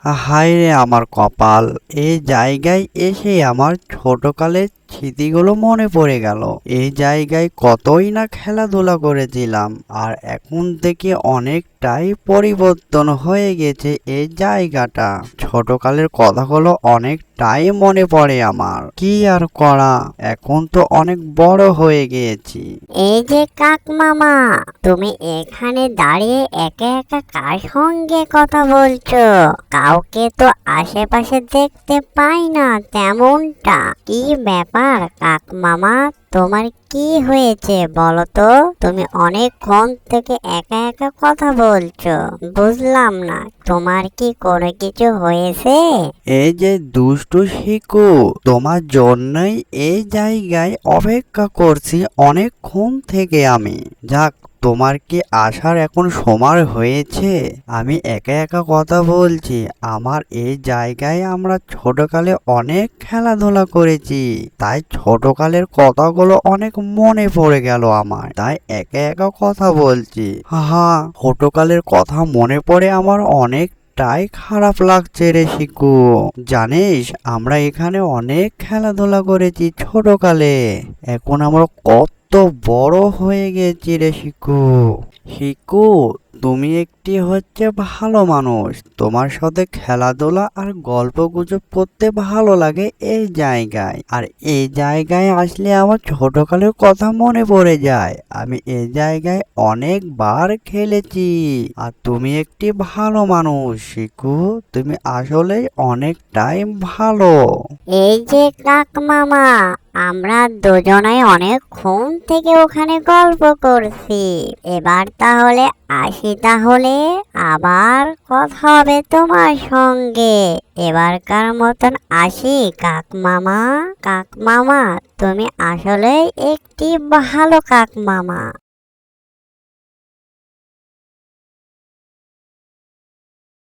হায় রে আমার কপাল! এই জায়গায় এসে আমার ছোটকালের স্মৃতিগুলো মনে পড়ে গেল। এই জায়গায় কতই না খেলাধুলা করেছিলাম, আর এখন থেকে অনেকটাই পরিবর্তন হয়ে গেছে এই জায়গাটা। ছোটকালের কথাগুলো অনেকটাই মনে পড়ে আমার। কি আর করা, এখন তো অনেক বড় হয়ে গিয়েছি। এই যে কাক মামা, তুমি এখানে দাঁড়িয়ে একা একা কার সঙ্গে কথা বলছো? কাউকে তো আশেপাশে দেখতে পাই না তেমনটা। কি ব্যাপার কাক মামা, তোমার কি হয়েছে বলো তো? তুমি অনেকক্ষণ থেকে একা একা কথা বলছো, বুঝলাম না। তোমার কি কোনো কিছু হয়েছে? এই যে দুষ্টু শিকু, তোমার জন্যই এই জায়গায় অপেক্ষা করছি অনেকক্ষণ থেকে আমি। যাক, তোমার কি আসার এখন সময় হয়েছে? আমি একা একা কথা বলছি। আমার এই জায়গায় আমরা ছোটকালে অনেক খেলাধুলা করেছি, তাই ছোটকালের কথাগুলো অনেক মনে পড়ে গেল আমার, তাই একা একা কথা বলছি। হা, ছোটকালের কথা মনে পড়ে আমার অনেক তাই খারাপ লাগছে রে শিকু। জানিস, আমরা এখানে অনেক খেলাধুলা করেছি ছোটকালে। এখন আমরা কত বড় হয়ে গেছি রে শিকু। শিকু, তুমি একটি ভালো মানুষ। তোমার সাথে খেলাধুলা আর গল্প গুজব করতে ভালো লাগে এই জায়গায়। আর এই জায়গায় আসলে আমার ছোটকালের কথা মনে পড়ে যায়। আমি এই জায়গায় অনেকবার খেলেছি। আর তুমি একটি ভালো মানুষ শিকু, তুমি আসলে অনেকটাই ভালো। এই যে কাক মামা, আমরা দুজনাই অনেকক্ষণ থেকে ওখানে গল্প করছি। এবার তাহলে আসি, তাহলে আবার কথা হবে তোমার সঙ্গে। এবারকার মতন আসি কাক মামা। কাক মামা, তুমি আসলে একটি ভালো কাক মামা।